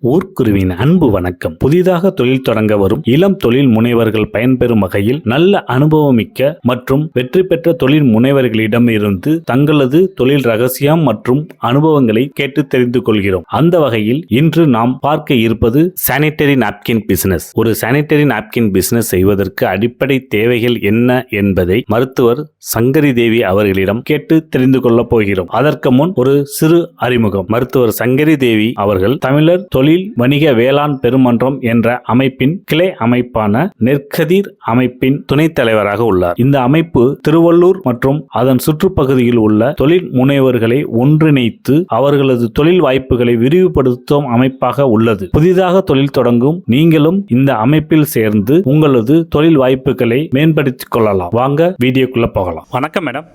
ஊர்க்குருவின் அன்பு வணக்கம். புதிதாக தொழில் தொடங்க வரும் இளம் தொழில் முனைவர்கள் பயன்பெறும் வகையில் நல்ல அனுபவமிக்க மற்றும் வெற்றி பெற்ற தொழில் முனைவர்களிடம் இருந்து தங்களது தொழில் ரகசியம் மற்றும் அனுபவங்களை கேட்டு தெரிந்து கொள்கிறோம். அந்த வகையில் இன்று நாம் பார்க்க இருப்பது சானிட்டரி நாப்கின் பிசினஸ். ஒரு சானிட்டரி நாப்கின் பிசினஸ் செய்வதற்கு அடிப்படை தேவைகள் என்ன என்பதை மருத்துவர் சங்கரி தேவி அவர்களிடம் கேட்டு தெரிந்து கொள்ளப் போகிறோம். அதற்கு முன் ஒரு சிறு அறிமுகம். மருத்துவர் சங்கரி தேவி அவர்கள் தமிழர் தொழில் வணிக வேளாண் பெருமன்றம் என்ற அமைப்பின் கிளை அமைப்பான நெற்கதிர் அமைப்பின் துணைத் தலைவராக உள்ளார். இந்த அமைப்பு திருவள்ளூர் மற்றும் அதன் சுற்றுப்பகுதியில் உள்ள தொழில் முனைவர்களை ஒன்றிணைத்து அவர்களது தொழில் வாய்ப்புகளை விரிவுபடுத்தும் அமைப்பாக உள்ளது. புதிதாக தொழில் தொடங்கும் நீங்களும் இந்த அமைப்பில் சேர்ந்து உங்களது தொழில் வாய்ப்புகளை மேம்படுத்திக் கொள்ளலாம். வாங்க வீடியோக்குள்ள போகலாம். வணக்கம் மேடம்,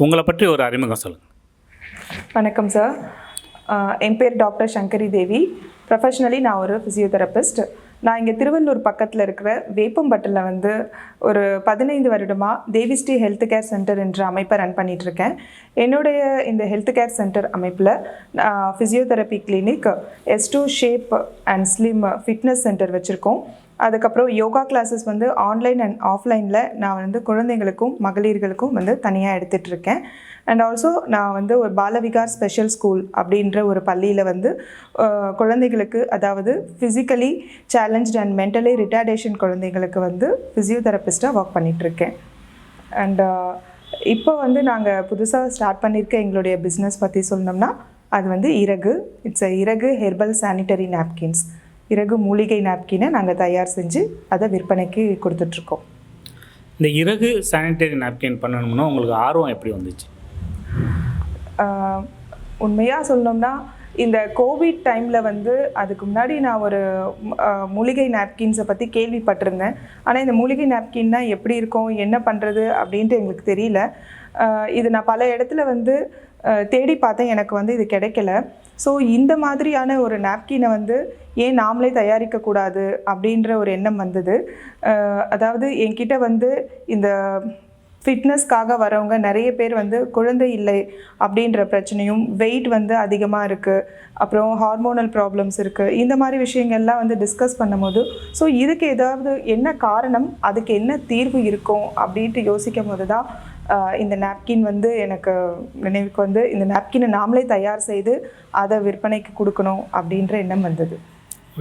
உங்களை பற்றி ஒரு அறிமுகம் சொல்லுங்க. வணக்கம் சார், என் பேர் டாக்டர் சங்கரி தேவி. ப்ரொஃபஷ்னலி நான் ஒரு ஃபிசியோதெரபிஸ்ட். நான் இங்கே திருவள்ளூர் பக்கத்தில் இருக்கிற வேப்பம்பட்டில் ஒரு 15 வருடமாக தேவிஸ்ரீ ஹெல்த் கேர் சென்டர் என்ற அமைப்பை ரன் பண்ணிகிட்ருக்கேன். என்னுடைய இந்த ஹெல்த் கேர் சென்டர் அமைப்பில் physiotherapy clinic, S2 shape and slim fitness centre வச்சுருக்கோம். அதுக்கப்புறம் யோகா கிளாஸஸ் ஆன்லைன் அண்ட் ஆஃப்லைனில் நான் குழந்தைங்களுக்கும் மகளிர்களுக்கும் தனியாக எடுத்துகிட்ருக்கேன். அண்ட் ஆல்சோ நான் ஒரு பாலவிகார் ஸ்பெஷல் ஸ்கூல் அப்படின்ற ஒரு பள்ளியில் குழந்தைகளுக்கு, அதாவது physically challenged and mentally retardation குழந்தைங்களுக்கு ஃபிசியோதெரபிஸ்ட்டாக ஒர்க் பண்ணிகிட்ருக்கேன். அண்ட் இப்போ நாங்கள் புதுசாக ஸ்டார்ட் பண்ணியிருக்க எங்களுடைய பிஸ்னஸ் பற்றி சொல்லணும்னா அது இறகு. இட்ஸ் இறகு ஹெர்பல் சானிட்டரி நாப்கின்ஸ். இறகு மூலிகை நாப்கினை நாங்கள் தயார் செஞ்சு அதை விற்பனைக்கு கொடுத்துட்ருக்கோம். இந்த இறகு சானிட்டரி நாப்கின் பண்ணணும்னா உங்களுக்கு ஆர்வம் எப்படி வந்துச்சு? உண்மையாக சொல்லணும்னா இந்த கோவிட் டைமில் அதுக்கு முன்னாடி நான் ஒரு மூலிகை நாப்கின்ஸை பற்றி கேள்விப்பட்டிருந்தேன். ஆனால் இந்த மூலிகை நாப்கின்னா எப்படி இருக்கும், என்ன பண்ணுறது அப்படின்ட்டு எங்களுக்கு தெரியல. இது நான் பல இடத்துல தேடி பார்த்தேன், எனக்கு இது கிடைக்கல. ஸோ இந்த மாதிரியான ஒரு நாப்கினை ஏன் நாமளே தயாரிக்கக்கூடாது அப்படின்ற ஒரு எண்ணம் வந்தது. அதாவது என்கிட்ட இந்த ஃபிட்னஸ்க்காக வரவங்க நிறைய பேர் குழந்தை இல்லை அப்படின்ற பிரச்சனையும், வெயிட் அதிகமாக இருக்குது, அப்புறம் ஹார்மோனல் ப்ராப்ளம்ஸ் இருக்குது, இந்த மாதிரி விஷயங்கள்லாம் டிஸ்கஸ் பண்ணும்போது ஸோ இதுக்கு ஏதாவது என்ன காரணம், அதுக்கு என்ன தீர்வு இருக்கும் அப்படின்ட்டு யோசிக்கும் போது தான் இந்த நாப்கின் எனக்கு நினைவுக்கு இந்த நாப்கினை நாமளே தயார் செய்து அதை விற்பனைக்கு கொடுக்கணும் அப்படின்ற எண்ணம் வந்தது.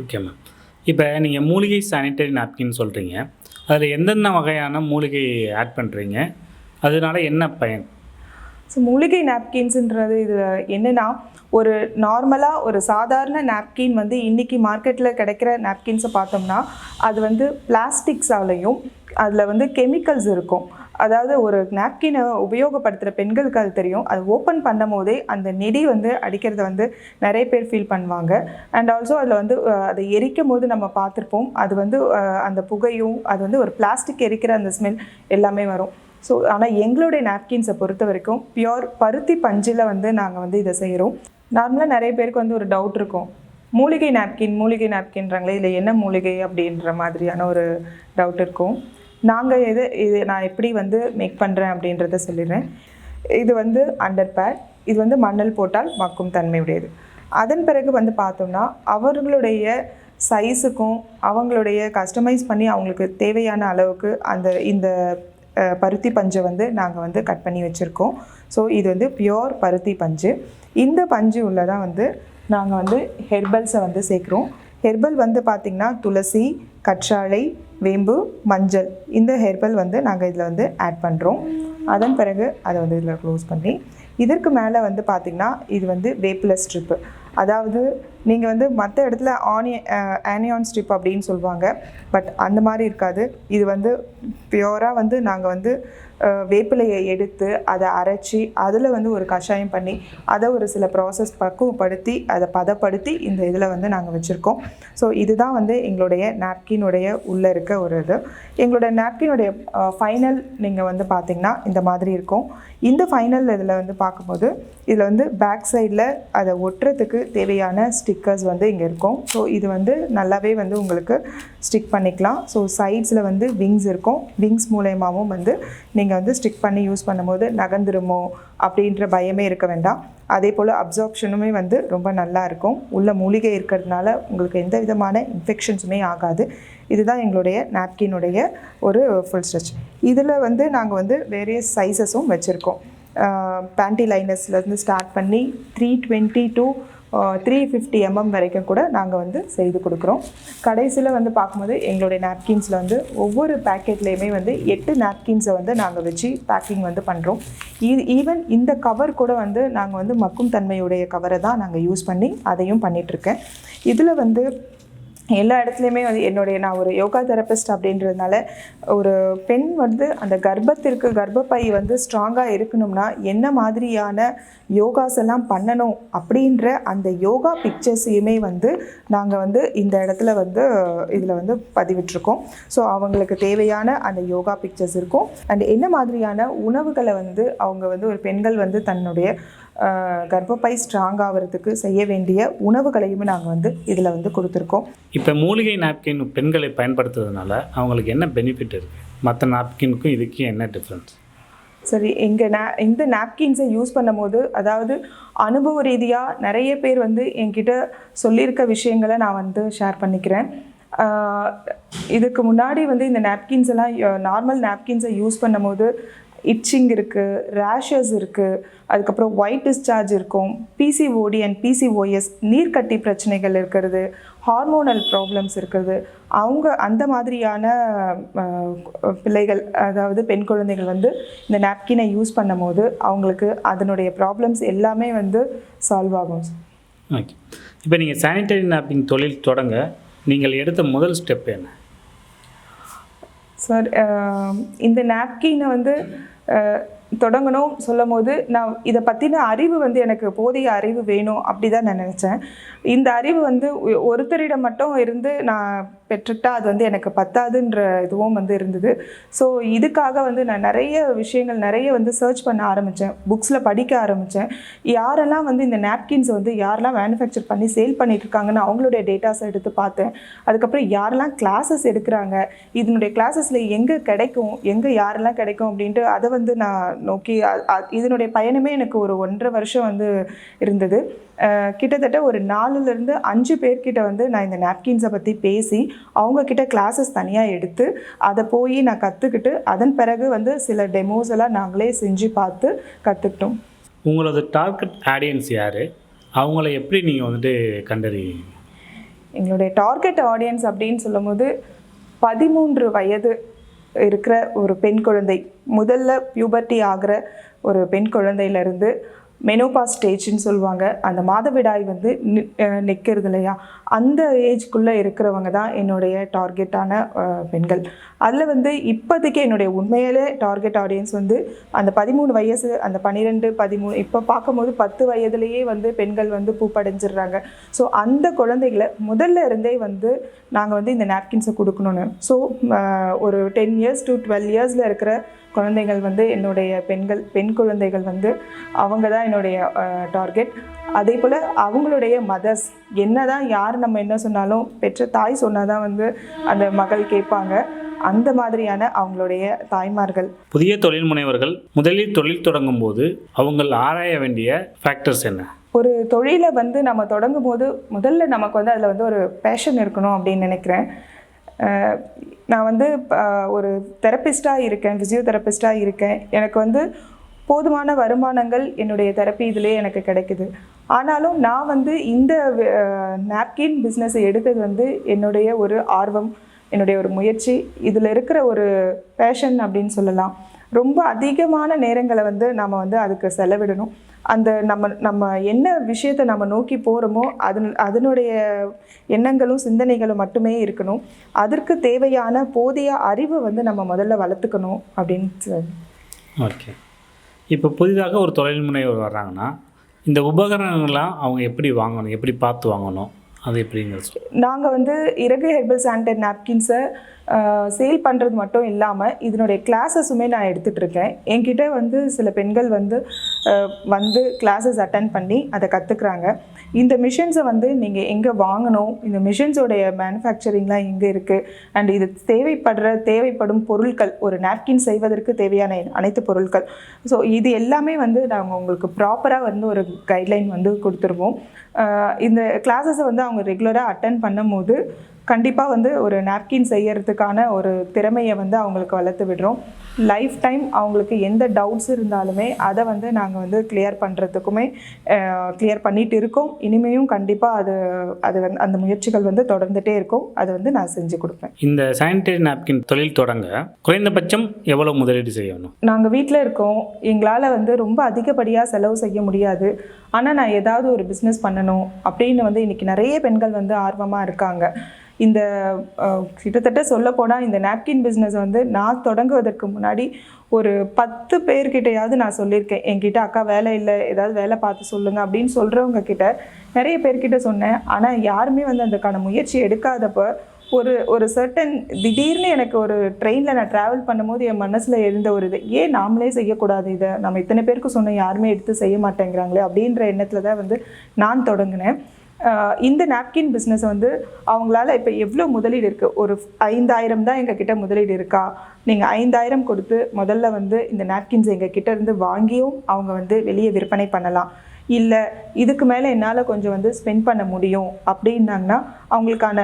ஓகே மேம், இப்போ நீங்கள் மூலிகை சானிட்டரி நாப்கின் சொல்கிறீங்க, அதில் எந்தெந்த வகையான மூலிகை ஆட் பண்ணுறீங்க, அதனால என்ன பயன்? ஸோ மூலிகை நாப்கின்ஸுன்றது இது என்னென்னா, ஒரு நார்மலாக ஒரு சாதாரண நாப்கின் இன்றைக்கி மார்க்கெட்டில் கிடைக்கிற நாப்கின்ஸை பார்த்தோம்னா அது பிளாஸ்டிக்ஸாலையும் அதில் கெமிக்கல்ஸ் இருக்கும். அதாவது ஒரு நாப்கினை உபயோகப்படுத்துகிற பெண்களுக்கு அது தெரியும். அது ஓப்பன் பண்ணும் போதே அந்த நெடி அடிக்கிறத நிறைய பேர் ஃபீல் பண்ணுவாங்க. அண்ட் ஆல்சோ அதில் அதை எரிக்கும் போது நம்ம பார்த்துருப்போம், அது அந்த புகையும் அது ஒரு பிளாஸ்டிக் எரிக்கிற அந்த ஸ்மெல் எல்லாமே வரும். ஸோ ஆனால் எங்களுடைய நாப்கின்ஸை பொறுத்த வரைக்கும் பியோர் பருத்தி பஞ்சில் நாங்கள் இதை செய்கிறோம். நார்மலாக நிறைய பேருக்கு ஒரு டவுட் இருக்கும், மூலிகை நாப்கின்றாங்களே, இதில் என்ன மூலிகை அப்படின்ற மாதிரியான ஒரு டவுட் இருக்கும். நாங்கள் இது நான் எப்படி மேக் பண்ணுறேன் அப்படின்றத சொல்லிடுறேன். இது அண்டர் பேட். இது மணல் போட்டால் மக்கும் தன்மை உடையது. அதன் பிறகு பார்த்தோம்னா அவர்களுடைய சைஸுக்கும் அவங்களுடைய கஸ்டமைஸ் பண்ணி அவங்களுக்கு தேவையான அளவுக்கு இந்த பருத்தி பஞ்சை நாங்கள் கட் பண்ணி வச்சுருக்கோம். ஸோ இது பியோர் பருத்தி பஞ்சு. இந்த பஞ்சு உள்ளதான் நாங்கள் ஹெர்பல்ஸை சேர்க்குறோம். ஹெர்பல் பார்த்திங்கன்னா துளசி, கற்றாழை, வேம்பு, மஞ்சள், இந்த ஹெர்பல் நாங்கள் இதில் ஆட் பண்ணுறோம். அதன் பிறகு அதை இதில் க்ளோஸ் பண்ணி இதற்கு மேலே பார்த்திங்கன்னா இது வேப்பிலை ஸ்ட்ரிப்பு. அதாவது நீங்கள் மற்ற இடத்துல ஆனியான் ஸ்ட்ரிப் அப்படின்னு சொல்லுவாங்க, பட் அந்த மாதிரி இருக்காது. இது பியோராக நாங்கள் வேப்பிலையை எடுத்து அதை அரைச்சி அதில் ஒரு கஷாயம் பண்ணி அதை ஒரு சில ப்ராசஸ் பக்குவப்படுத்தி அதை பதப்படுத்தி இந்த இதில் நாங்கள் வச்சுருக்கோம். ஸோ இதுதான் எங்களுடைய நாப்கினுடைய உள்ளே இருக்க ஒரு இது. எங்களுடைய நாப்கினுடைய ஃபைனல் நீங்கள் பார்த்திங்கன்னா இந்த மாதிரி இருக்கும். இந்த ஃபைனல் இதில் பார்க்கும்போது இதில் பேக் சைடில் அதை ஒட்டுறதுக்கு தேவையான ஸ்டிக் ஸ்டிக்கர்ஸ் வந்து இங்கே இருக்கும். ஸோ இது வந்து நல்லாவே வந்து உங்களுக்கு ஸ்டிக் பண்ணிக்கலாம். ஸோ சைட்ஸில் வந்து விங்ஸ் இருக்கும். விங்ஸ் மூலயமாவும் வந்து நீங்கள் வந்து ஸ்டிக் பண்ணி யூஸ் பண்ணும்போது நகர்ந்துருமோ அப்படின்ற பயமே இருக்க வேண்டாம். அதே போல் அப்சார்ப்ஷனுமே வந்து ரொம்ப நல்லா இருக்கும். உள்ள மூலிகை இருக்கிறதுனால உங்களுக்கு எந்த விதமான இன்ஃபெக்ஷன்ஸுமே ஆகாது. இதுதான் எங்களுடைய நாப்கினுடைய ஒரு ஃபுல் ஸ்ட்ரெச். இதில் வந்து நாங்கள் வந்து வேரியஸ் சைஸஸும் வச்சுருக்கோம். பேண்டி லைனர்ஸ்லேருந்து ஸ்டார்ட் பண்ணி 320 to 350 mm வரைக்கும் கூட நாங்கள் வந்து செய்து கொடுக்குறோம். கடைசியில் வந்து பார்க்கும்போது எங்களுடைய நாப்கின்ஸில் வந்து ஒவ்வொரு பேக்கெட்லேயுமே வந்து 8 நாப்கின்ஸை வந்து நாங்கள் வச்சு பேக்கிங் வந்து பண்ணுறோம். ஈவன் இந்த கவர் கூட வந்து நாங்கள் வந்து மக்கும் தன்மையுடைய கவரை தான் நாங்கள் யூஸ் பண்ணி அதையும் பண்ணிகிட்ருக்கேன். இதில் வந்து எல்லா இடத்துலையுமே வந்து நான் ஒரு யோகா தெரபிஸ்ட் அப்படின்றதுனால ஒரு பெண் வந்து அந்த கர்ப்பப்பை வந்து ஸ்ட்ராங்காக இருக்கணும்னா என்ன மாதிரியான யோகாஸ் எல்லாம் பண்ணணும் அப்படின்ற அந்த யோகா பிக்சர்ஸையுமே வந்து நாங்கள் வந்து இந்த இடத்துல வந்து இதில் வந்து பதிவிட்டிருக்கோம். ஸோ அவங்களுக்கு தேவையான அந்த யோகா பிக்சர்ஸ் இருக்கும். அண்ட் என்ன மாதிரியான உணவுகளை வந்து அவங்க வந்து ஒரு பெண்கள் வந்து தன்னுடைய கர்ப்பப்பை ஸ்ட்ராங் ஆகிறதுக்கு செய்ய வேண்டிய உணவுகளையுமே நாங்கள் வந்து இதில் வந்து கொடுத்துருக்கோம். இப்போ மூலிகை நாப்கின் பெண்களை பயன்படுத்துறதுனால அவங்களுக்கு என்ன பெனிஃபிட் இருக்குது? மற்ற நாப்கினுக்கும் இதுக்கும் என்ன டிஃப்ரென்ஸ்? சரி, இந்த நாப்கின்ஸை யூஸ் பண்ணும் போது அதாவது அனுபவ ரீதியாக நிறைய பேர் வந்து என்கிட்ட சொல்லியிருக்க விஷயங்களை நான் வந்து ஷேர் பண்ணிக்கிறேன். இதுக்கு முன்னாடி வந்து இந்த நாப்கின்ஸ் எல்லாம் நார்மல் நாப்கின்ஸை யூஸ் பண்ணும் போது இட்சிங் இருக்குது, ரேஷஸ் இருக்குது, அதுக்கப்புறம் ஒயிட் டிஸ்சார்ஜ் இருக்கும், பிசிஓடி அண்ட் பிசிஓஎஸ் நீர்க்கட்டி பிரச்சனைகள் இருக்கிறது, ஹார்மோனல் ப்ராப்ளம்ஸ் இருக்கிறது. அந்த மாதிரியான பிள்ளைகள் அதாவது பெண் குழந்தைகள் வந்து இந்த நாப்கினை யூஸ் பண்ணும் போது அவங்களுக்கு அதனுடைய ப்ராப்ளம்ஸ் எல்லாமே வந்து சால்வ் ஆகும். ஓகே, இப்போ நீங்கள் சானிடரி நாப்கின் தொழில் தொடங்க நீங்கள் எடுத்த முதல் ஸ்டெப் என்ன? சார், இந்த நாப்கினை வந்து தொடங்கணும் சொல்லும் போது நான் இதை பற்றின அறிவு வந்து எனக்கு போதிய அறிவு வேணும் அப்படி தான் நான் நினச்சேன். இந்த அறிவு வந்து ஒருத்தரிடம் மட்டும் இருந்து நான் பெற்றுக்கிட்டா அது வந்து எனக்கு பத்தாதுன்ற இதுவும் வந்து இருந்தது. ஸோ இதுக்காக வந்து நான் நிறைய வந்து சர்ச் பண்ண ஆரம்பித்தேன், புக்ஸில் படிக்க ஆரம்பித்தேன். யாரெல்லாம் வந்து இந்த நாப்கின்ஸை வந்து யாரெல்லாம் மேனுஃபேக்சர் பண்ணி சேல் பண்ணிட்டு இருக்காங்கன்னு அவங்களுடைய டேட்டாஸை எடுத்து பார்த்தேன். அதுக்கப்புறம் யாரெல்லாம் கிளாஸஸ் எடுக்கிறாங்க, இதனுடைய கிளாஸஸில் எங்கே கிடைக்கும், யாரெல்லாம் கிடைக்கும் அப்படின்ட்டு அதை வந்து நான் நோக்கி இதனுடைய பயணமே எனக்கு ஒரு 1.5 வருஷம் வந்து இருந்தது. கிட்டத்தட்ட ஒரு 4லேருந்து 5 பேர்கிட்ட வந்து நான் இந்த நாப்கின்ஸை பற்றி பேசி அவங்கக்கிட்ட கிளாஸஸ் தனியாக எடுத்து அதை போய் நான் கற்றுக்கிட்டு அதன் பிறகு வந்து சில டெமோஸ் எல்லாம் நாங்களே செஞ்சு பார்த்து கற்றுக்கிட்டோம். உங்களோட டார்கெட் ஆடியன்ஸ் யார்? அவங்கள எப்படி நீங்கள் வந்துட்டு கண்டறிவீங்க? எங்களுடைய டார்கெட் ஆடியன்ஸ் அப்படின்னு சொல்லும்போது 13 வயது இருக்கிற ஒரு பெண் குழந்தை, முதல்ல பியூபர்ட்டி ஆகிற ஒரு பெண் குழந்தையிலேருந்து மெனோபாஸ் ஸ்டேஜ்னு சொல்லுவாங்க, அந்த மாதவிடாய் வந்து நிற்கிறது இல்லையா, அந்த ஏஜ்குள்ளே இருக்கிறவங்க தான் என்னுடைய டார்கெட்டான பெண்கள். அதில் வந்து இப்போதைக்கு என்னுடைய உண்மையிலே டார்கெட் ஆடியன்ஸ் வந்து அந்த 13 வயசு, அந்த 12, 13, இப்போ பார்க்கும்போது 10 வயதுலேயே வந்து பெண்கள் வந்து பூப்படைஞ்சிடுறாங்க. ஸோ அந்த குழந்தைகளை முதல்ல இருந்தே வந்து நாங்கள் வந்து இந்த நாப்கின்ஸை கொடுக்கணுன்னு. ஸோ ஒரு 10 years to 12 years இருக்கிற குழந்தைகள் வந்து என்னுடைய பெண் குழந்தைகள் வந்து அவங்க தான் என்னுடைய டார்கெட். அதே போல் அவங்களுடைய மதர்ஸ் என்னதான் யார் நம்ம என்ன சொன்னாலும் பெற்ற தாய் சொன்னால் தான் வந்து அந்த மகள் கேட்பாங்க. அந்த மாதிரியான அவங்களுடைய தாய்மார்கள். புதிய தொழில் முனைவர்கள் முதலில் தொழில் தொடங்கும் போது அவங்க ஆராய வேண்டிய ஃபேக்டர்ஸ் என்ன? ஒரு தொழிலை வந்து நம்ம தொடங்கும் போது முதல்ல நமக்கு வந்து அதில் வந்து ஒரு பேஷன் இருக்கணும் அப்படின்னு நினைக்கிறேன். நான் வந்து ஒரு தெரப்பிஸ்டாக இருக்கேன், ஃபிசியோதெரபிஸ்டாக இருக்கேன். எனக்கு வந்து போதுமான வருமானங்கள் என்னுடைய தெரப்பி இதிலே எனக்கு கிடைக்குது. ஆனாலும் நான் வந்து இந்த நாப்கின் பிஸ்னஸை எடுத்தது வந்து என்னுடைய ஒரு ஆர்வம், என்னுடைய ஒரு முயற்சி, இதில் இருக்கிற ஒரு பேஷன் அப்படின்னு சொல்லலாம். ரொம்ப அதிகமான நேரங்களை வந்து நம்ம வந்து அதுக்கு செலவிடணும். அந்த நம்ம என்ன விஷயத்தை நம்ம நோக்கி போகிறோமோ அதனுடைய எண்ணங்களும் சிந்தனைகளும் மட்டுமே இருக்கணும். அதற்கு தேவையான போதிய அறிவு வந்து நம்ம முதல்ல வளர்த்துக்கணும் அப்படின்னு. ஓகே, இப்போ புதிதாக ஒரு தொழில் முனைவர் வர்றாங்கன்னா இந்த உபகரணங்கள்லாம் அவங்க எப்படி வாங்கணும், எப்படி பார்த்து வாங்கணும், அது எப்படிங்கிறது? நாங்கள் வந்து இறகு ஹெர்பல் சானிடரி நாப்கின்ஸை சேல் பண்ணுறது மட்டும் இல்லாமல் இதனுடைய கிளாஸஸுமே நான் எடுத்துகிட்ருக்கேன். என்கிட்ட வந்து சில பெண்கள் வந்து வந்து கிளாஸஸ் அட்டன் பண்ணி அதை கற்றுக்குறாங்க. இந்த மிஷின்ஸை வந்து நீங்கள் எங்கே வாங்கணும், இந்த மிஷின்ஸோடைய மேனுஃபேக்சரிங்லாம் எங்கே இருக்குது, அண்ட் இது தேவைப்படும் பொருட்கள், ஒரு நாப்கின் செய்வதற்கு தேவையான அனைத்து பொருட்கள், ஸோ இது எல்லாமே வந்து நாங்கள் உங்களுக்கு ப்ராப்பராக வந்து ஒரு கைட்லைன் வந்து கொடுத்துருவோம். இந்த கிளாஸஸை வந்து அவங்க ரெகுலராக அட்டன் பண்ணும்போது கண்டிப்பாக வந்து ஒரு நாப்கின் செய்யறதுக்கான ஒரு திறமையை வந்து அவங்களுக்கு வளர்த்து விடுறோம். லைஃப் டைம் அவங்களுக்கு எந்த டவுட்ஸ் இருந்தாலுமே அதை வந்து நாங்கள் வந்து கிளியர் பண்ணுறதுக்குமே கிளியர் பண்ணிகிட்டு இருக்கோம். இனிமேயும் கண்டிப்பாக அது வந்து அந்த முயற்சிகள் வந்து தொடர்ந்துகிட்டே இருக்கும். அதை வந்து நான் செஞ்சு கொடுப்பேன். இந்த சானிடரி நாப்கின் தொழில் தொடங்க குறைந்தபட்சம் எவ்வளோ முதலீடு செய்யணும்? நாங்கள் வீட்டில் இருக்கோம், எங்களால் வந்து ரொம்ப அதிகப்படியாக செலவு செய்ய முடியாது. ஆனால் நான் ஏதாவது ஒரு பிஸ்னஸ் பண்ணணும் அப்படின்னு வந்து இன்றைக்கி நிறைய பெண்கள் வந்து ஆர்வமாக இருக்காங்க. இந்த கிட்டத்தட்ட சொல்லப்போனால் இந்த நாப்கின் பிஸ்னஸ் வந்து நான் தொடங்குவதற்கு முன்னாடி ஒரு 10 பேர்கிட்டையாவது நான் சொல்லியிருக்கேன். என்கிட்ட அக்கா வேலை இல்லை, ஏதாவது வேலை பார்த்து சொல்லுங்கள் அப்படின்னு சொல்கிறவங்க கிட்ட நிறைய பேர்கிட்ட சொன்னேன். ஆனால் யாருமே வந்து அதுக்கான முயற்சி எடுக்காதப்போ ஒரு சர்டன் திடீர்னு எனக்கு ஒரு ட்ரெயினில் நான் ட்ராவல் பண்ணும்போது என் மனசில் இருந்த ஒரு இது, ஏன் நாமளே செய்யக்கூடாது, இதை நம்ம இத்தனை பேருக்கு சொன்னோம் யாருமே எடுத்து செய்ய மாட்டேங்கிறாங்களே அப்படின்ற எண்ணத்தில் தான் வந்து நான் தொடங்கினேன். இந்த நாப்கின் பிஸ்னஸ் வந்து அவங்களால இப்போ எவ்வளோ முதலீடு இருக்குது, ஒரு 5000 தான் எங்கள் கிட்ட முதலீடு இருக்கா, நீங்கள் 5000 கொடுத்து முதல்ல வந்து இந்த நாப்கின்ஸ் எங்கள் கிட்ட இருந்து வாங்கியும் அவங்க வந்து வெளியே விற்பனை பண்ணலாம். இல்லை இதுக்கு மேலே என்னால் கொஞ்சம் வந்து ஸ்பெண்ட் பண்ண முடியும் அப்படின்னாங்கன்னா அவங்களுக்கான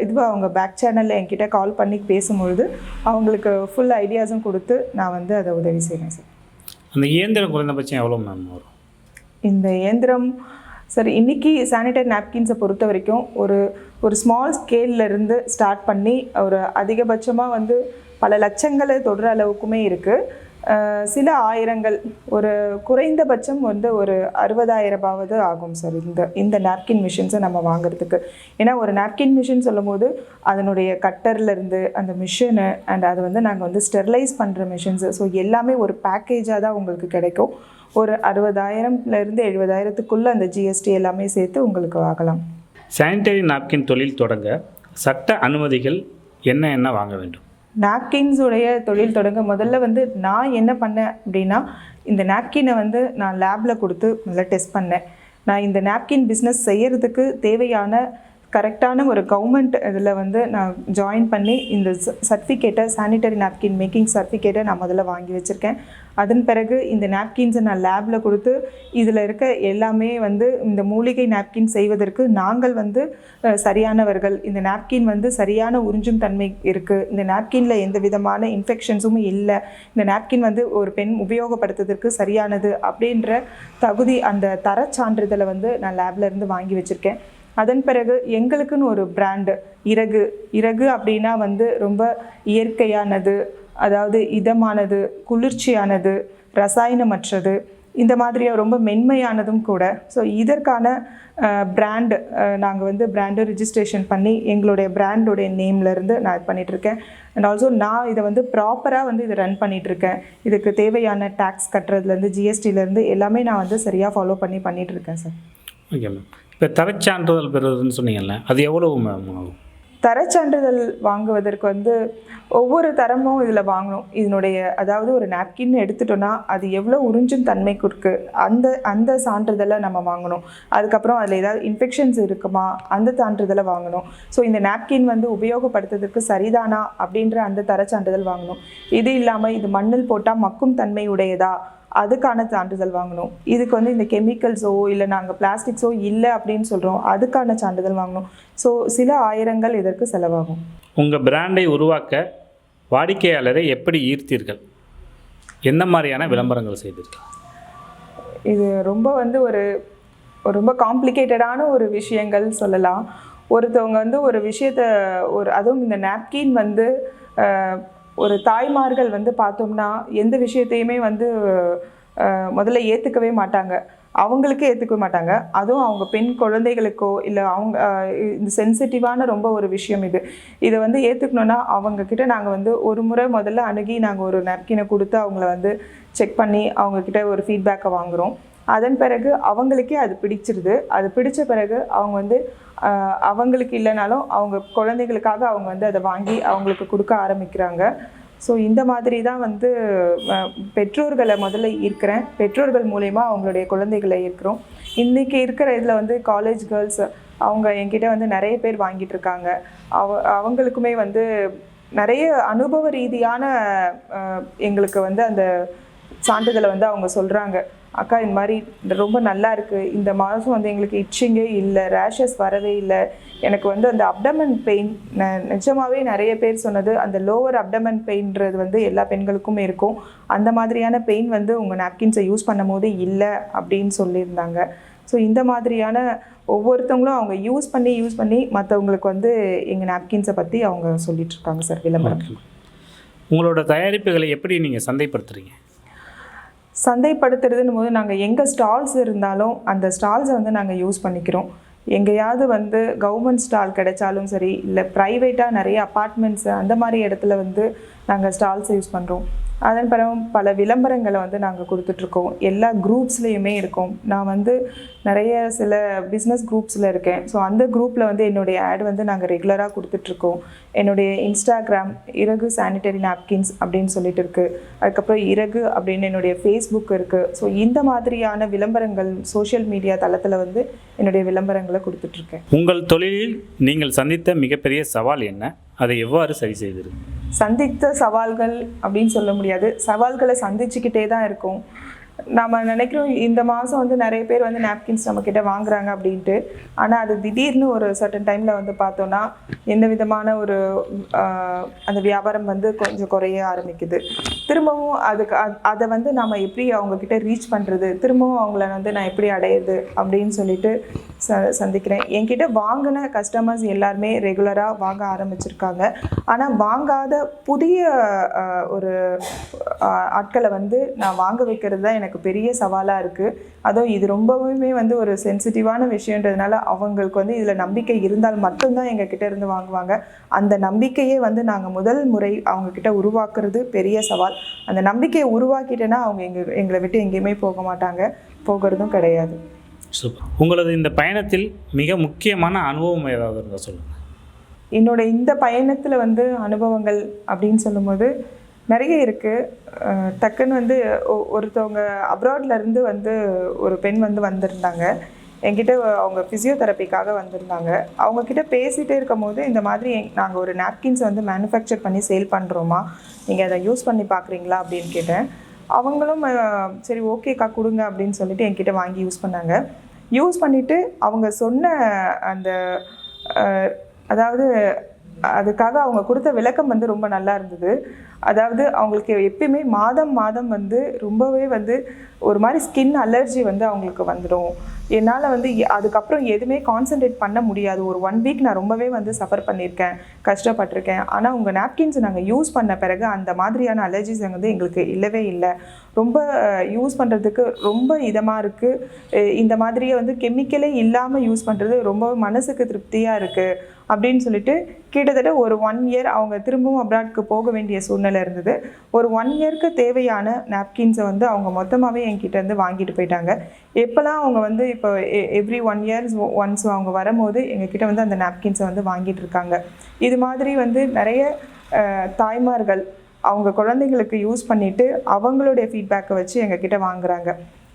இதுவாக அவங்க பேக் சேனலில் என்கிட்ட கால் பண்ணி பேசும்பொழுது அவங்களுக்கு ஃபுல் ஐடியாஸும் கொடுத்து நான் வந்து அதை உதவி செய்வேன் சார். அந்த இயந்திரம் குறைந்தபட்சம் எவ்வளோ மேம் வரும்? இந்த இயந்திரம் சரி, இன்றைக்கி சானிடரி நாப்கின்ஸை பொறுத்த வரைக்கும் ஒரு ஸ்மால் ஸ்கேல்லேருந்து ஸ்டார்ட் பண்ணி ஒரு அதிகபட்சமாக வந்து பல லட்சங்களை தொடுற அளவுக்குமே இருக்குது. சில ஆயிரங்கள், ஒரு குறைந்தபட்சம் வந்து ஒரு 60,000 ஆகும் சார் இந்த நாப்கின் மிஷின்ஸை நம்ம வாங்குறதுக்கு. ஏன்னா ஒரு நாப்கின் மிஷின் சொல்லும் போது அதனுடைய கட்டர்லேருந்து அந்த மிஷினு அண்ட் அதை வந்து நாங்கள் வந்து ஸ்டெர்லைஸ் பண்ணுற மிஷின்ஸு, ஸோ எல்லாமே ஒரு பேக்கேஜாக தான் உங்களுக்கு கிடைக்கும். ஒரு 60,000லேருந்து 70,000க்குள்ளே அந்த ஜிஎஸ்டி எல்லாமே சேர்த்து உங்களுக்கு ஆகலாம். சானிடரி நாப்கின் தொழில் தொடங்க சட்ட அனுமதிகள் என்ன வாங்க வேண்டும்? நாப்கின்ஸுடைய தொழில் தொடங்க முதல்ல வந்து நான் என்ன பண்ணேன் அப்படின்னா, இந்த நாப்கினை வந்து நான் லேபில் கொடுத்து முதல்ல டெஸ்ட் பண்ணேன். நான் இந்த நாப்கின் பிஸ்னஸ் செய்கிறதுக்கு தேவையான கரெக்டான ஒரு கவர்மெண்ட் இதில் வந்து நான் ஜாயின் பண்ணி இந்த சர்டிஃபிகேட்டை, சானிடரி நாப்கின் மேக்கிங் சர்டிஃபிகேட்டை நான் முதல்ல வாங்கி வச்சுருக்கேன். அதன் பிறகு இந்த நாப்கின்ஸை நான் லேபில் கொடுத்து இதில் இருக்க எல்லாமே வந்து இந்த மூலிகை நாப்கின் செய்வதற்கு நாங்கள் வந்து சரியானவர்கள், இந்த நாப்கின் வந்து சரியான உறிஞ்சும் தன்மை இருக்குது, இந்த நாப்கினில் எந்த விதமான இன்ஃபெக்ஷன்ஸும் இல்லை, இந்த நாப்கின் வந்து ஒரு பெண் உபயோகப்படுத்துவதற்கு சரியானது அப்படின்ற தகுதி, அந்த தர சான்றிதழை வந்து நான் லேபில் இருந்து வாங்கி வச்சுருக்கேன். அதன் பிறகு எங்களுக்குன்னு ஒரு பிராண்டு இறகு அப்படின்னா வந்து ரொம்ப இயற்கையானது, அதாவது இதமானது, குளிர்ச்சியானது, ரசாயனமற்றது, இந்த மாதிரி ரொம்ப மென்மையானதும் கூட. ஸோ இதற்கான பிராண்டு நாங்கள் வந்து பிராண்டு ரிஜிஸ்ட்ரேஷன் பண்ணி எங்களுடைய பிராண்டோடைய நேம்லேருந்து நான் இது பண்ணிகிட்ருக்கேன். அண்ட் ஆல்சோ நான் இதை வந்து ப்ராப்பராக வந்து இதை ரன் பண்ணிகிட்ருக்கேன். இதுக்கு தேவையான டேக்ஸ் கட்டுறதுலேருந்து ஜிஎஸ்டிலேருந்து எல்லாமே நான் வந்து சரியாக ஃபாலோ பண்ணிகிட்ருக்கேன் சார். Okay ma'am. இப்போ தரச்சான்றிதழ் பெறுவதுன்னு சொன்னீங்கல்ல, அது எவ்வளவு மேம் ஆகும்? தரச்சான்றிதழ் வாங்குவதற்கு வந்து ஒவ்வொரு தரமும் இதில் வாங்கணும். இதனுடைய அதாவது ஒரு நாப்கின் எடுத்துட்டோன்னா அது எவ்வளோ உறிஞ்சும் தன்மை கொடுக்கு அந்த சான்றிதழை நம்ம வாங்கணும். அதுக்கப்புறம் அதில் ஏதாவது இன்ஃபெக்ஷன்ஸ் இருக்குமா அந்த சான்றிதழை வாங்கணும். ஸோ இந்த நாப்கின் வந்து உபயோகப்படுத்துறதுக்கு சரிதானா அப்படின்ற அந்த தரச்சான்றிதழ் வாங்கணும். இது இல்லாமல் இது மண்ணில் போட்டால் மக்கும் தன்மை உடையதா அதுக்கான சான்றிதழ் வாங்கணும். இதுக்கு வந்து இந்த கெமிக்கல்ஸோ இல்லை நாங்கள் பிளாஸ்டிக்ஸோ இல்லை அப்படின்னு சொல்கிறோம், அதுக்கான சான்றிதழ் வாங்கணும். ஸோ சில ஆயிரங்கள் இதற்கு செலவாகும். உங்கள் பிராண்டை உருவாக்க வாடிக்கையாளரை எப்படி ஈர்த்தீர்கள்? எந்த மாதிரியான விளம்பரங்கள் செய்தீர்கள்? இது ரொம்ப வந்து ரொம்ப காம்ப்ளிகேட்டடான ஒரு விஷயங்கள் சொல்லலாம். ஒருத்தவங்க வந்து ஒரு விஷயத்தை அதுவும் இந்த நாப்கின் வந்து ஒரு தாய்மார்கள் வந்து பார்த்தோம்னா எந்த விஷயத்தையுமே வந்து முதல்ல ஏற்றுக்கவே மாட்டாங்க, அவங்களுக்கே ஏற்றுக்கவே மாட்டாங்க. அதுவும் அவங்க பெண் குழந்தைகளுக்கோ இல்லை அவங்க இந்த சென்சிட்டிவான ரொம்ப ஒரு விஷயம் இதை வந்து ஏற்றுக்கணுன்னா அவங்கக்கிட்ட நாங்கள் வந்து ஒரு முறை முதல்ல அணுகி நாங்கள் ஒரு நாப்கினை கொடுத்து அவங்கள வந்து செக் பண்ணி அவங்கக்கிட்ட ஒரு ஃபீட்பேக்கை வாங்குகிறோம். அதன் பிறகு அவங்களுக்கே அது பிடிச்சிருது. அது பிடிச்ச பிறகு அவங்க வந்து அவங்களுக்கு இல்லைனாலும் அவங்க குழந்தைகளுக்காக அவங்க வந்து அதை வாங்கி அவங்களுக்கு கொடுக்க ஆரம்பிக்கிறாங்க. ஸோ இந்த மாதிரி தான் வந்து பெற்றோர்களை முதல்ல ஈர்க்கிறேன். பெற்றோர்கள் மூலயமா அவங்களுடைய குழந்தைகளை ஈர்க்கிறோம். இன்றைக்கி இருக்கிற இதில் வந்து காலேஜ் கேர்ள்ஸ் அவங்க என்கிட்ட வந்து நிறைய பேர் வாங்கிட்டு இருக்காங்க. அவங்களுக்குமே வந்து நிறைய அனுபவ ரீதியான எங்களுக்கு வந்து அந்த சான்றிதழை வந்து அவங்க சொல்கிறாங்க. அக்கா இந்த மாதிரி ரொம்ப நல்லா இருக்குது, இந்த மாதம் வந்து எங்களுக்கு இச்சிங்கே இல்லை, ரேஷஸ் வரவே இல்லை, எனக்கு வந்து அந்த அப்டமன் பெயின் நிஜமாகவே நிறைய பேர் சொன்னது அந்த லோவர் அப்டமன் பெயின்றது வந்து எல்லா பெண்களுக்குமே இருக்கும், அந்த மாதிரியான பெயின் வந்து உங்கள் நாப்கின்ஸை யூஸ் பண்ணும் போது இல்லை அப்படின்னு சொல்லியிருந்தாங்க. ஸோ இந்த மாதிரியான ஒவ்வொருத்தவங்களும் அவங்க யூஸ் பண்ணி மற்றவங்களுக்கு வந்து எங்கள் நாப்கின்ஸை பற்றி அவங்க சொல்லிகிட்ருக்காங்க சார் விளம்பரம். உங்களோட தயாரிப்புகளை எப்படி நீங்கள் சந்தைப்படுத்துகிறீங்க? சந்தைப்படுத்துறதுன்னு போது நாங்கள் எங்கே ஸ்டால்ஸ் இருந்தாலும் அந்த ஸ்டால்ஸை வந்து நாங்கள் யூஸ் பண்ணிக்கிறோம். எங்கேயாவது வந்து கவர்மெண்ட் ஸ்டால் கிடைச்சாலும் சரி, இல்லை ப்ரைவேட்டாக நிறைய அப்பார்ட்மெண்ட்ஸு அந்த மாதிரி இடத்துல வந்து நாங்கள் ஸ்டால்ஸை யூஸ் பண்ணுறோம். அதன் பிறகு பல விளம்பரங்களை வந்து நாங்கள் கொடுத்துட்ருக்கோம். எல்லா குரூப்ஸ்லேயுமே இருக்கோம். நான் வந்து நிறைய சில பிஸ்னஸ் குரூப்ஸில் இருக்கேன். ஸோ அந்த குரூப்பில் வந்து என்னுடைய ஆட் வந்து நாங்கள் ரெகுலராக கொடுத்துட்ருக்கோம். என்னுடைய இன்ஸ்டாகிராம் இறகு சானிடரி நாப்கின்ஸ் அப்படின்னு சொல்லிட்டு இருக்குது. அதுக்கப்புறம் இறகு அப்படின்னு என்னுடைய ஃபேஸ்புக் இருக்குது. ஸோ இந்த மாதிரியான விளம்பரங்கள் சோஷியல் மீடியா தளத்தில் வந்து என்னுடைய விளம்பரங்களை கொடுத்துட்ருக்கேன். உங்கள் தொழிலில் நீங்கள் சந்தித்த மிகப்பெரிய சவால் என்ன? அதை எவ்வாறு சரி செய்தீர்கள்? சந்தித்த சவால்கள் அப்படின்னு சொல்ல முடியாது, சவால்களை சந்திச்சுக்கிட்டே தான் இருக்கும். நம்ம நினைக்கிறோம் இந்த மாதம் வந்து நிறைய பேர் வந்து நாப்கின்ஸ் நம்மக்கிட்ட வாங்குறாங்க அப்படின்ட்டு. ஆனால் அது திடீர்னு ஒரு சர்டன் டைமில் வந்து பார்த்தோன்னா எந்த விதமான ஒரு அந்த வியாபாரம் வந்து கொஞ்சம் குறைய ஆரம்பிக்குது. திரும்பவும் அதை வந்து நம்ம எப்படி அவங்கக்கிட்ட ரீச் பண்ணுறது, திரும்பவும் அவங்கள வந்து நான் எப்படி அடையிறது அப்படின்னு சொல்லிட்டு சந்திக்கிறேன். என்கிட்ட வாங்கின கஸ்டமர்ஸ் எல்லாருமே ரெகுலராக வாங்க ஆரம்பிச்சிருக்காங்க. ஆனால் வாங்காத புதிய ஒரு ஆட்களை வந்து நான் வாங்க வைக்கிறது தான் எனக்கு பெரிய சவாலாக இருக்குது. அதுவும் இது ரொம்பவுமே வந்து ஒரு சென்சிட்டிவான விஷயன்றதுனால அவங்களுக்கு வந்து இதில் நம்பிக்கை இருந்தால் மட்டும்தான் எங்ககிட்ட இருந்து வாங்குவாங்க. அந்த நம்பிக்கையே வந்து நாங்கள் முதல் முறை அவங்கக்கிட்ட உருவாக்குறது பெரிய சவால். அந்த நம்பிக்கையை உருவாக்கிட்டேன்னா அவங்க எங்களை விட்டு எங்கேயுமே போக மாட்டாங்க, போகிறதும் கிடையாது. சூப்பர். உங்களது இந்த பயணத்தில் மிக முக்கியமான அனுபவம் ஏதாவது இருந்தால் சொல்லுங்கள். என்னோட இந்த பயணத்தில் வந்து அனுபவங்கள் அப்படின்னு சொல்லும்போது நிறைய இருக்குது. டக்குன்னு வந்து ஒருத்தவங்க அப்ராட்லேருந்து வந்து ஒரு பெண் வந்து வந்திருந்தாங்க என்கிட்ட. அவங்க ஃபிசியோதெரப்பிக்காக வந்திருந்தாங்க. அவங்கக்கிட்ட பேசிகிட்டே இருக்கும் போது இந்த மாதிரி நாங்கள் ஒரு நாப்கின்ஸ் வந்து மேனுஃபேக்சர் பண்ணி சேல் பண்ணுறோமா, நீங்கள் அதை யூஸ் பண்ணி பார்க்குறீங்களா அப்படின்னு கேட்டேன். அவங்களும் சரி ஓகேக்கா கொடுங்க அப்படின்னு சொல்லிட்டு என்கிட்ட வாங்கி யூஸ் பண்ணாங்க. யூஸ் பண்ணிவிட்டு அவங்க சொன்ன அந்த அதாவது அதுக்காக அவங்க கொடுத்த விளக்கம் வந்து ரொம்ப நல்லா இருந்தது. அதாவது அவங்களுக்கு எப்பயுமே மாதம் வந்து ரொம்பவே வந்து ஒரு மாதிரி ஸ்கின் அலர்ஜி வந்து அவங்களுக்கு வந்துடும். என்னால் வந்து அதுக்கப்புறம் எதுவுமே கான்சன்ட்ரேட் பண்ண முடியாது. ஒரு 1 வீக் நான் ரொம்பவே வந்து சஃபர் பண்ணியிருக்கேன், கஷ்டப்பட்டிருக்கேன். ஆனால் உங்கள் நாப்கின்ஸ் நாங்கள் யூஸ் பண்ண பிறகு அந்த மாதிரியான அலர்ஜிஸ் வந்து எங்களுக்கு இல்லவே இல்லை. ரொம்ப யூஸ் பண்ணுறதுக்கு ரொம்ப இதமாக இருக்குது. இந்த மாதிரியே வந்து கெமிக்கலே இல்லாமல் யூஸ் பண்ணுறது ரொம்ப மனசுக்கு திருப்தியாக இருக்குது அப்படின்னு சொல்லிட்டு கிட்டத்தட்ட ஒரு 1 இயர் அவங்க திரும்பவும் அப்ராட்க்கு போக வேண்டிய சூழ்நிலை இருந்தது. ஒரு 1 இயருக்கு தேவையான நாப்கின்ஸை வந்து அவங்க மொத்தமாகவே என்கிட்டேருந்து வாங்கிட்டு போயிட்டாங்க. எப்போல்லாம் அவங்க வந்து இப்போ எவ்ரி 1 இயர்ஸ் ஒன்ஸ் அவங்க வரும்போது எங்ககிட்ட வந்து அந்த நாப்கின்ஸை வந்து வாங்கிட்டு இருக்காங்க. இது மாதிரி வந்து நிறைய தாய்மார்கள் அவங்க குழந்தைங்களுக்கு யூஸ் பண்ணிவிட்டு அவங்களுடைய ஃபீட்பேக்கை வச்சு எங்ககிட்ட வாங்குறாங்க.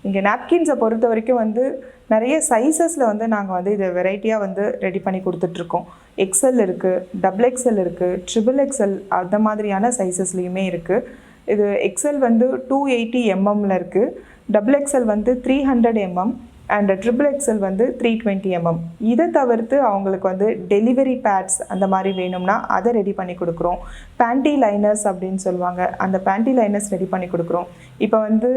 இங்கே நாப்கின்ஸை பொறுத்த வரைக்கும் வந்து நிறைய சைஸஸில் வந்து நாங்கள் வந்து இதை வெரைட்டியாக வந்து ரெடி பண்ணி கொடுத்துட்ருக்கோம். எக்ஸ்எல் இருக்குது, XXL இருக்குது, XXL அந்த மாதிரியான சைஸஸ்லேயுமே இருக்குது. இது எக்ஸ்எல் வந்து 280 mm இருக்குது, XXL வந்து 300 mm அண்ட் XXL வந்து 320 mm. இதை தவிர்த்து அவங்களுக்கு வந்து டெலிவரி பேட்ஸ் அந்த மாதிரி வேணும்னா அதை ரெடி பண்ணி கொடுக்குறோம். பேண்டி லைனர்ஸ் அப்படின்னு சொல்லுவாங்க, அந்த பேண்டி லைனர்ஸ் ரெடி பண்ணி கொடுக்குறோம். இப்போ வந்து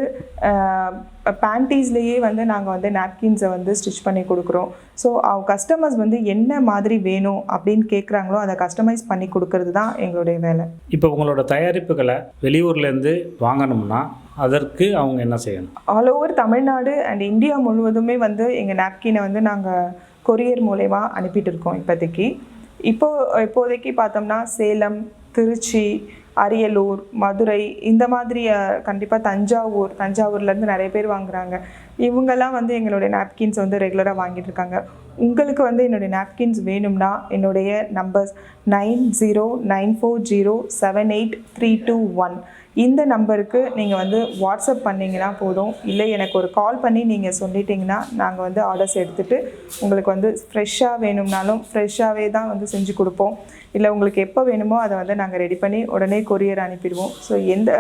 பேண்டீஸ்லேயே வந்து நாங்கள் வந்து நாப்கின்ஸை வந்து ஸ்டிச் பண்ணி கொடுக்குறோம். ஸோ அவங்க கஸ்டமர்ஸ் வந்து என்ன மாதிரி வேணும் அப்படின்னு கேட்குறாங்களோ அதை கஸ்டமைஸ் பண்ணி கொடுக்கறது தான் எங்களுடைய வேலை. இப்போ உங்களோட தயாரிப்புகளை வெளியூர்லேருந்து வாங்கணும்னா அதற்கு அவங்க என்ன செய்யணும்? All over Tamil Nadu and India முழுவதுமே வந்து எங்கள் நாப்கினை வந்து நாங்கள் கொரியர் மூலயமா அனுப்பிட்டு இருக்கோம். இப்போதைக்கு பார்த்தோம்னா சேலம், திருச்சி, அரியலூர், மதுரை இந்த மாதிரி கண்டிப்பாக தஞ்சாவூர்லேருந்து நிறைய பேர் வாங்குறாங்க. இவங்கெல்லாம் வந்து எங்களுடைய நாப்கின்ஸ் வந்து ரெகுலராக வாங்கிட்டு இருக்காங்க. உங்களுக்கு வந்து என்னுடைய நாப்கின்ஸ் வேணும்னா என்னுடைய நம்பர்ஸ் 9094078321 இந்த நம்பருக்கு நீங்கள் வந்து வாட்ஸ்அப் பண்ணிங்கன்னா போதும். இல்லை எனக்கு ஒரு கால் பண்ணி நீங்கள் சொல்லிட்டீங்கன்னா நாங்கள் வந்து ஆர்டர்ஸ் எடுத்துகிட்டு உங்களுக்கு வந்து ஃப்ரெஷ்ஷாக வேணும்னாலும் ஃப்ரெஷ்ஷாகவே தான் வந்து செஞ்சு கொடுப்போம். இல்லை உங்களுக்கு எப்போ வேணுமோ அதை வந்து நாங்கள் ரெடி பண்ணி உடனே கொரியர் அனுப்பிடுவோம். ஸோ எந்த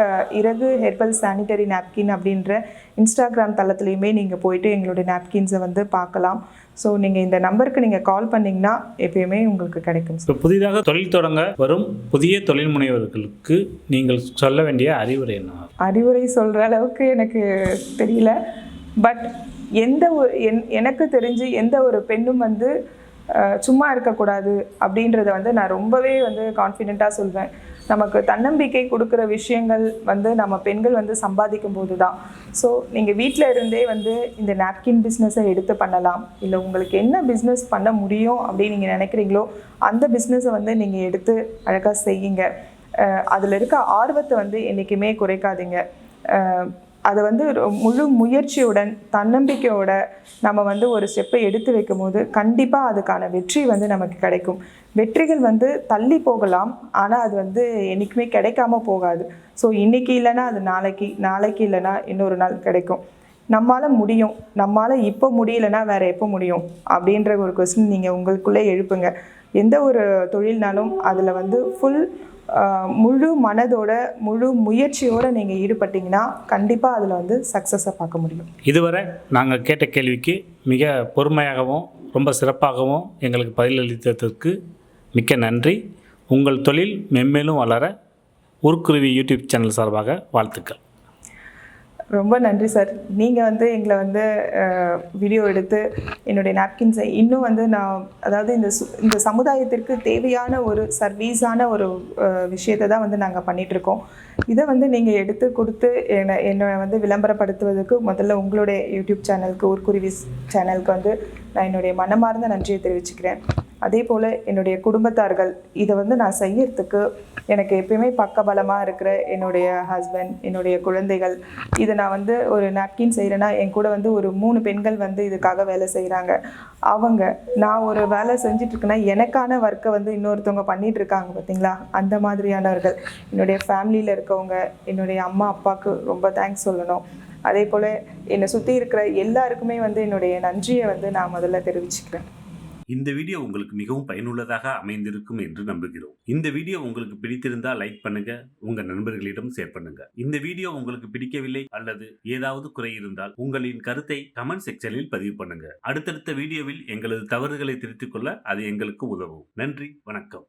இறகு ஹெர்பல் சானிட்டரி நாப்கின் அப்படின்ற இன்ஸ்டாகிராம் தளத்துலேயுமே நீங்கள் போயிட்டு எங்களுடைய நாப்கின்ஸை வந்து பார்க்கலாம். ஸோ நீங்கள் இந்த நம்பருக்கு நீங்கள் கால் பண்ணிங்கன்னா எப்பயுமே உங்களுக்கு கிடைக்கும். இப்போ புதிதாக தொழில் தொடங்க வரும் புதிய தொழில் முனைவர்களுக்கு நீங்கள் சொல்ல வேண்டிய அறிவுரை என்ன? அறிவுரை சொல்கிற அளவுக்கு எனக்கு தெரியல. பட் எனக்கு தெரிஞ்சு எந்த ஒரு பெண்ணும் வந்து சும்மா இருக்கக்கூடாது அப்படின்றத வந்து நான் ரொம்பவே வந்து கான்ஃபிடெண்ட்டாக சொல்வேன். நமக்கு தன்னம்பிக்கை கொடுக்குற விஷயங்கள் வந்து நம்ம பெண்கள் வந்து சம்பாதிக்கும் போது தான். ஸோ நீங்கள் வீட்டில் இருந்தே வந்து இந்த நாப்கின் பிஸ்னஸை எடுத்து பண்ணலாம். இல்லை உங்களுக்கு என்ன பிஸ்னஸ் பண்ண முடியும் அப்படின்னு நீங்கள் நினைக்கிறீங்களோ அந்த பிஸ்னஸை வந்து நீங்கள் எடுத்து அழகாக செய்யுங்க. அதில் இருக்க ஆர்வத்தை வந்து என்றைக்குமே குறைக்காதீங்க. அதை வந்து முழு முயற்சியுடன் தன்னம்பிக்கையோட நம்ம வந்து ஒரு ஸ்டெப்பை எடுத்து வைக்கும் போது கண்டிப்பாக அதுக்கான வெற்றி வந்து நமக்கு கிடைக்கும். வெற்றிகள் வந்து தள்ளி போகலாம், ஆனால் அது வந்து என்றைக்குமே கிடைக்காம போகாது. ஸோ இன்றைக்கி இல்லைன்னா அது நாளைக்கு இல்லைன்னா இன்னொரு நாள் கிடைக்கும். நம்மளால் முடியும், நம்மளால் இப்போ முடியலைன்னா வேறு எப்போ முடியும் அப்படின்ற ஒரு கொஸ்டின் நீங்கள் உங்களுக்குள்ளே எழுப்புங்க. எந்த ஒரு தொழில்னாலும் அதில் வந்து முழு மனதோட முழு முயற்சியோடு நீங்கள் ஈடுபட்டிங்கன்னா கண்டிப்பாக அதில் வந்து சக்ஸஸை பார்க்க முடியும். இதுவரை நாங்கள் கேட்ட கேள்விக்கு மிக பொறுமையாகவும் ரொம்ப சிறப்பாகவும் எங்களுக்கு பதிலளித்ததற்கு மிக்க நன்றி. உங்கள் தொழில் மென்மேலும் வளர ஊர்க்குருவி யூடியூப் சேனல் சார்பாக வாழ்த்துக்கள். ரொம்ப நன்றி சார். நீங்கள் வந்து எங்களை வந்து வீடியோ எடுத்து என்னுடைய நாப்கின்ஸை இன்னும் வந்து அதாவது இந்த சமுதாயத்திற்கு தேவையான ஒரு சர்வீஸான ஒரு விஷயத்தை தான் வந்து நாங்கள் பண்ணிகிட்ருக்கோம். இதை வந்து நீங்கள் எடுத்து கொடுத்து என்னை வந்து விளம்பரப்படுத்துவதற்கு முதல்ல உங்களுடைய யூடியூப் சேனலுக்கு ஊர்க்குருவி சேனலுக்கு வந்து நான் என்னுடைய மனமார்ந்த நன்றியை தெரிவிச்சுக்கிறேன். அதே போல் என்னுடைய குடும்பத்தார்கள் இதை வந்து நான் செய்யறதுக்கு எனக்கு எப்பயுமே பக்கபலமாக இருக்கிற என்னுடைய ஹஸ்பண்ட், என்னுடைய குழந்தைகள். இதை நான் வந்து ஒரு நாப்கின் செய்கிறேன்னா என் கூட வந்து ஒரு 3 பெண்கள் வந்து இதுக்காக வேலை செய்கிறாங்க. நான் ஒரு வேலை செஞ்சிட்ருக்கேன்னா எனக்கான ஒர்க்கை வந்து இன்னொருத்தவங்க பண்ணிகிட்ருக்காங்க பார்த்தீங்களா, அந்த மாதிரியானவர்கள். என்னுடைய ஃபேமிலியில் இருக்கவங்க, என்னுடைய அம்மா அப்பாவுக்கு ரொம்ப தேங்க்ஸ் சொல்லணும். அதே போல் என்னை சுற்றி இருக்கிற எல்லாருக்குமே வந்து என்னுடைய நன்றியை வந்து நான் முதல்ல தெரிவிச்சுக்கிறேன். இந்த வீடியோ உங்களுக்கு மிகவும் பயனுள்ளதாக அமைந்திருக்கும் என்று நம்புகிறோம். இந்த வீடியோ உங்களுக்கு பிடித்திருந்தால் லைக் பண்ணுங்க, உங்க நண்பர்களிடம் ஷேர் பண்ணுங்க. இந்த வீடியோ உங்களுக்கு பிடிக்கவில்லை அல்லது ஏதாவது குறை இருந்தால் உங்களின் கருத்தை கமெண்ட் செக்ஷனில் பதிவு பண்ணுங்க. அடுத்தடுத்த வீடியோவில் எங்களது தவறுகளை திருத்திக் கொள்ள அது எங்களுக்கு உதவும். நன்றி, வணக்கம்.